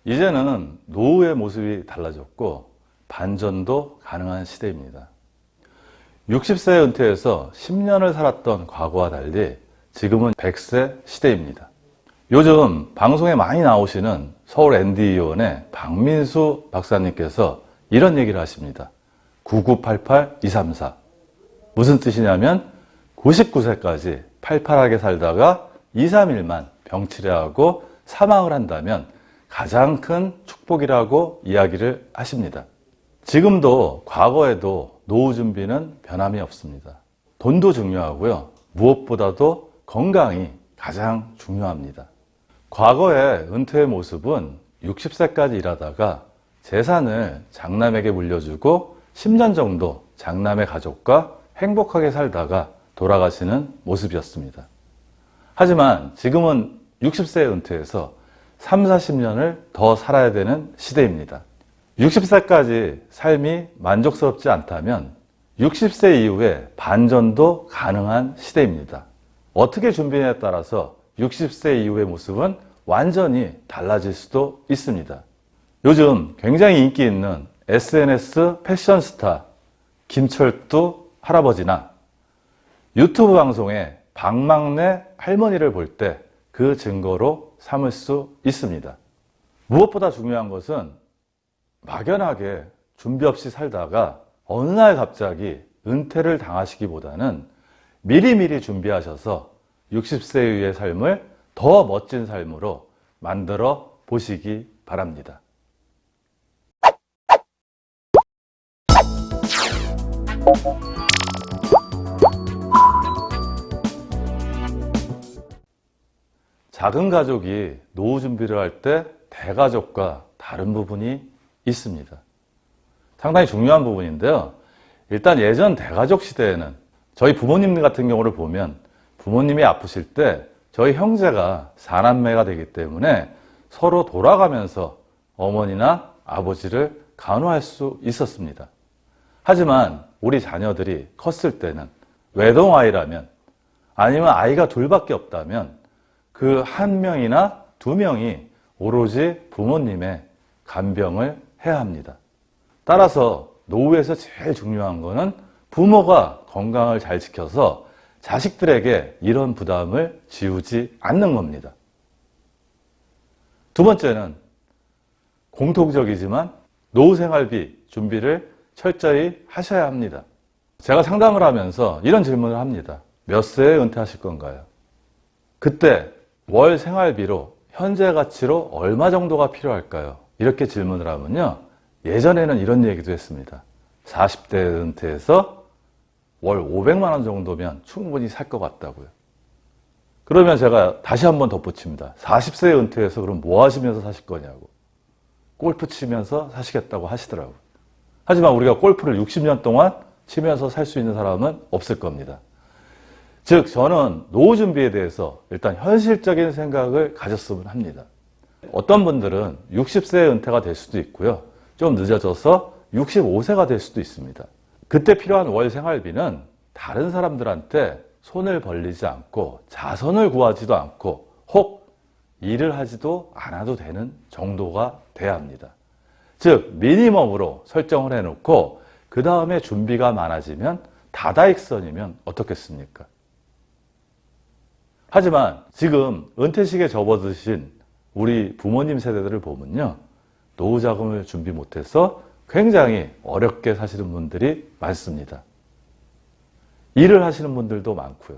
이제는 노후의 모습이 달라졌고 반전도 가능한 시대입니다. 60세 은퇴해서 10년을 살았던 과거와 달리 지금은 100세 시대입니다. 요즘 방송에 많이 나오시는 서울 ND의원의 박민수 박사님께서 이런 얘기를 하십니다. 9988-234. 무슨 뜻이냐면 99세까지 팔팔하게 살다가 2, 3일만 병치레하고 사망을 한다면 가장 큰 축복이라고 이야기를 하십니다. 지금도 과거에도 노후 준비는 변함이 없습니다. 돈도 중요하고요. 무엇보다도 건강이 가장 중요합니다. 과거의 은퇴의 모습은 60세까지 일하다가 재산을 장남에게 물려주고 10년 정도 장남의 가족과 행복하게 살다가 돌아가시는 모습이었습니다. 하지만 지금은 60세에 은퇴해서 3, 40년을 더 살아야 되는 시대입니다. 60세까지 삶이 만족스럽지 않다면 60세 이후에 반전도 가능한 시대입니다. 어떻게 준비냐에 따라서 60세 이후의 모습은 완전히 달라질 수도 있습니다. 요즘 굉장히 인기 있는 SNS 패션 스타 김철두 할아버지나 유튜브 방송에 박막내 할머니를 볼 때 그 증거로 삼을 수 있습니다. 무엇보다 중요한 것은 막연하게 준비 없이 살다가 어느 날 갑자기 은퇴를 당하시기보다는 미리미리 준비하셔서 60세 이후의 삶을 더 멋진 삶으로 만들어 보시기 바랍니다. 작은 가족이 노후 준비를 할 때 대가족과 다른 부분이 있습니다. 상당히 중요한 부분인데요. 일단 예전 대가족 시대에는 저희 부모님 같은 경우를 보면 부모님이 아프실 때 저희 형제가 4남매가 되기 때문에 서로 돌아가면서 어머니나 아버지를 간호할 수 있었습니다. 하지만 우리 자녀들이 컸을 때는 외동아이라면 아니면 아이가 둘밖에 없다면 그 한 명이나 두 명이 오로지 부모님의 간병을 해야 합니다. 따라서 노후에서 제일 중요한 것은 부모가 건강을 잘 지켜서 자식들에게 이런 부담을 지우지 않는 겁니다. 두 번째는 공통적이지만 노후 생활비 준비를 철저히 하셔야 합니다. 제가 상담을 하면서 이런 질문을 합니다. 몇 세에 은퇴하실 건가요? 그때 월 생활비로 현재 가치로 얼마 정도가 필요할까요? 이렇게 질문을 하면요. 예전에는 이런 얘기도 했습니다. 40대에 은퇴해서 월 500만 원 정도면 충분히 살 것 같다고요. 그러면 제가 다시 한번 덧붙입니다. 40세에 은퇴해서 그럼 뭐 하시면서 사실 거냐고. 골프 치면서 사시겠다고 하시더라고요. 하지만 우리가 골프를 60년 동안 치면서 살 수 있는 사람은 없을 겁니다. 즉 저는 노후 준비에 대해서 일단 현실적인 생각을 가졌으면 합니다. 어떤 분들은 60세에 은퇴가 될 수도 있고요. 좀 늦어져서 65세가 될 수도 있습니다. 그때 필요한 월 생활비는 다른 사람들한테 손을 벌리지 않고 자선을 구하지도 않고 혹 일을 하지도 않아도 되는 정도가 돼야 합니다. 즉 미니멈으로 설정을 해놓고 그 다음에 준비가 많아지면 다다익선이면 어떻겠습니까? 하지만 지금 은퇴식에 접어드신 우리 부모님 세대들을 보면요. 노후 자금을 준비 못해서 굉장히 어렵게 사시는 분들이 많습니다. 일을 하시는 분들도 많고요.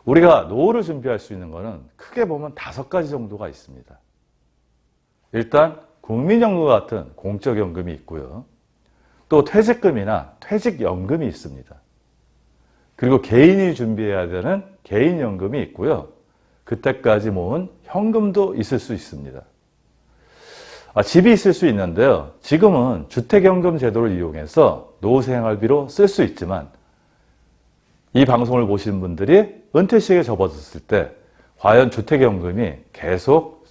우리가 노후를 준비할 수 있는 것은 크게 보면 5가지 정도가 있습니다. 일단 국민연금과 같은 공적연금이 있고요. 또 퇴직금이나 퇴직연금이 있습니다. 그리고 개인이 준비해야 되는 개인연금이 있고요. 그때까지 모은 현금도 있을 수 있습니다. 집이 있을 수 있는데요. 지금은 주택연금 제도를 이용해서 노후생활비로 쓸 수 있지만 이 방송을 보시는 분들이 은퇴식에 접어들었을 때 과연 주택연금이 계속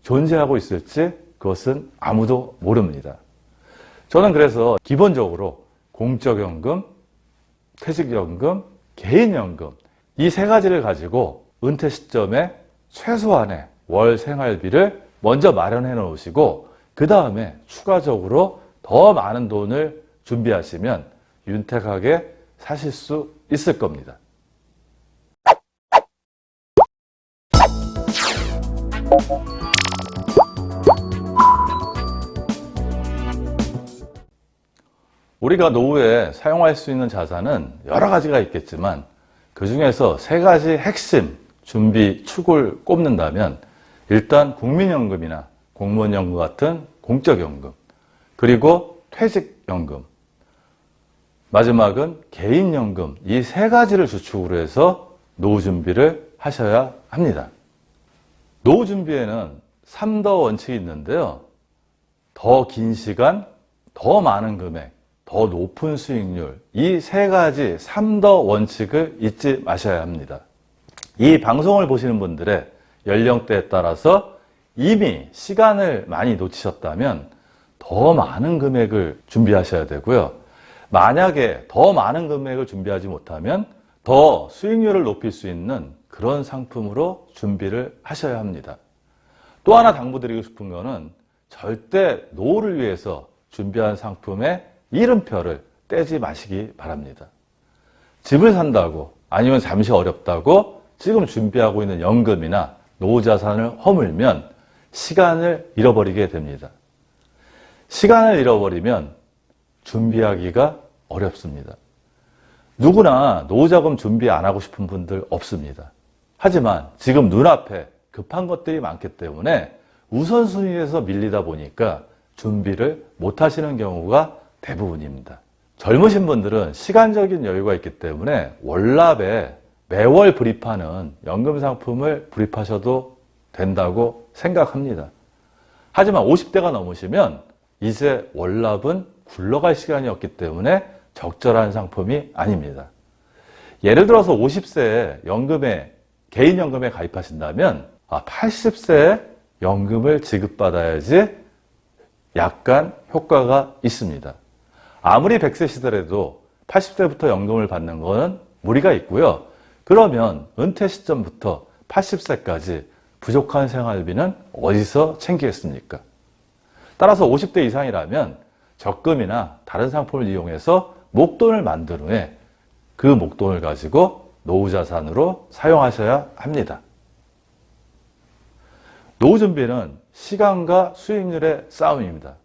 존재하고 있을지 그것은 아무도 모릅니다. 저는 그래서 기본적으로 공적연금, 퇴직연금, 개인연금 이 세 가지를 가지고 은퇴 시점에 최소한의 월 생활비를 먼저 마련해 놓으시고 그 다음에 추가적으로 더 많은 돈을 준비하시면 윤택하게 사실 수 있을 겁니다. 우리가 노후에 사용할 수 있는 자산은 여러 가지가 있겠지만 그 중에서 세 가지 핵심 준비 축을 꼽는다면 일단 국민연금이나 공무원연금 같은 공적연금, 그리고 퇴직연금, 마지막은 개인연금, 이 세 가지를 주축으로 해서 노후 준비를 하셔야 합니다. 노후 준비에는 3더 원칙이 있는데요. 더 긴 시간, 더 많은 금액, 더 높은 수익률, 이 세 가지 3더 원칙을 잊지 마셔야 합니다. 이 방송을 보시는 분들의 연령대에 따라서 이미 시간을 많이 놓치셨다면 더 많은 금액을 준비하셔야 되고요. 만약에 더 많은 금액을 준비하지 못하면 더 수익률을 높일 수 있는 그런 상품으로 준비를 하셔야 합니다. 또 하나 당부드리고 싶은 거는 절대 노후를 위해서 준비한 상품의 이름표를 떼지 마시기 바랍니다. 집을 산다고 아니면 잠시 어렵다고 지금 준비하고 있는 연금이나 노후 자산을 허물면 시간을 잃어버리게 됩니다. 시간을 잃어버리면 준비하기가 어렵습니다. 누구나 노후자금 준비 안 하고 싶은 분들 없습니다. 하지만 지금 눈앞에 급한 것들이 많기 때문에 우선순위에서 밀리다 보니까 준비를 못 하시는 경우가 대부분입니다. 젊으신 분들은 시간적인 여유가 있기 때문에 월납에 매월 불입하는 연금 상품을 불입하셔도 된다고 생각합니다. 하지만 50대가 넘으시면 이제 월납은 굴러갈 시간이 없기 때문에 적절한 상품이 아닙니다. 예를 들어서 50세에 개인연금에 가입하신다면 80세에 연금을 지급받아야지 약간 효과가 있습니다. 아무리 100세시더라도 80세부터 연금을 받는 것은 무리가 있고요. 그러면 은퇴 시점부터 80세까지 부족한 생활비는 어디서 챙기겠습니까? 따라서 50대 이상이라면 적금이나 다른 상품을 이용해서 목돈을 만든 후에 그 목돈을 가지고 노후자산으로 사용하셔야 합니다. 노후 준비는 시간과 수익률의 싸움입니다.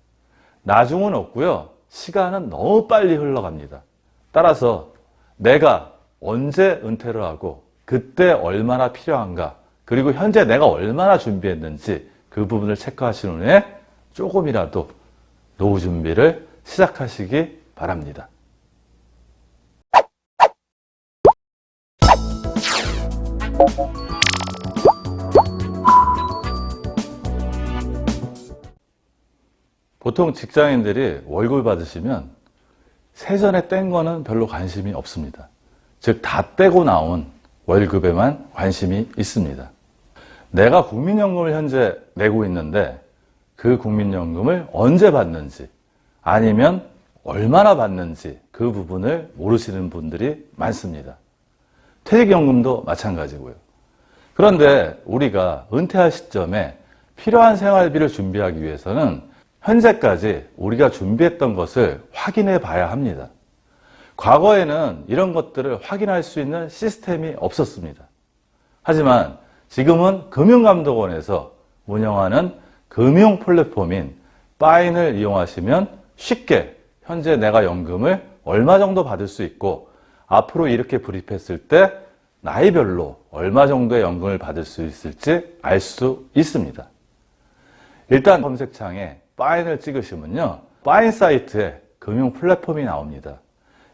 나중은 없고요. 시간은 너무 빨리 흘러갑니다. 따라서 내가 언제 은퇴를 하고 그때 얼마나 필요한가, 그리고 현재 내가 얼마나 준비했는지 그 부분을 체크하신 후에 조금이라도 노후 준비를 시작하시기 바랍니다. 보통 직장인들이 월급을 받으시면 세전에 뗀 거는 별로 관심이 없습니다. 즉, 다 떼고 나온 월급에만 관심이 있습니다. 내가 국민연금을 현재 내고 있는데 그 국민연금을 언제 받는지, 아니면 얼마나 받는지 그 부분을 모르시는 분들이 많습니다. 퇴직연금도 마찬가지고요. 그런데 우리가 은퇴할 시점에 필요한 생활비를 준비하기 위해서는 현재까지 우리가 준비했던 것을 확인해 봐야 합니다. 과거에는 이런 것들을 확인할 수 있는 시스템이 없었습니다. 하지만 지금은 금융감독원에서 운영하는 금융 플랫폼인 파인을 이용하시면 쉽게 현재 내가 연금을 얼마 정도 받을 수 있고 앞으로 이렇게 불입했을 때 나이별로 얼마 정도의 연금을 받을 수 있을지 알 수 있습니다. 일단 검색창에 파인을 찍으시면요, 파인 사이트에 금융 플랫폼이 나옵니다.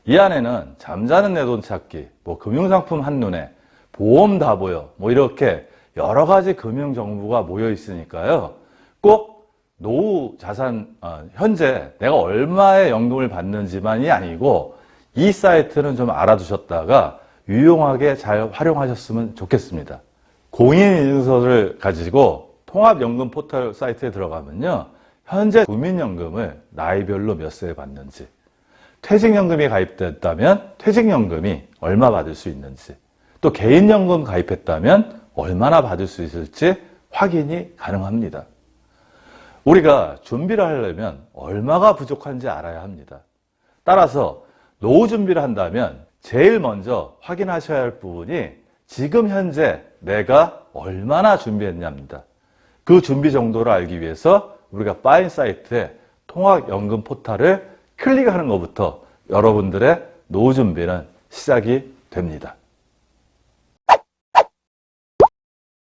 이 안에는 잠자는 내 돈 찾기, 금융상품 한눈에, 보험 다 보여, 이렇게 여러 가지 금융 정보가 모여 있으니까요. 꼭 노후 자산, 현재 내가 얼마의 연금을 받는지만이 아니고 이 사이트는 좀 알아두셨다가 유용하게 잘 활용하셨으면 좋겠습니다. 공인인증서를 가지고 통합연금 포털 사이트에 들어가면요, 현재 국민연금을 나이별로 몇 세에 받는지, 퇴직연금이 가입됐다면 퇴직연금이 얼마 받을 수 있는지, 또 개인연금 가입했다면 얼마나 받을 수 있을지 확인이 가능합니다. 우리가 준비를 하려면 얼마가 부족한지 알아야 합니다. 따라서 노후 준비를 한다면 제일 먼저 확인하셔야 할 부분이 지금 현재 내가 얼마나 준비했냐입니다. 그 준비 정도를 알기 위해서 우리가 파인사이트의 통합연금 포탈을 클릭하는 것부터 여러분들의 노후 준비는 시작이 됩니다.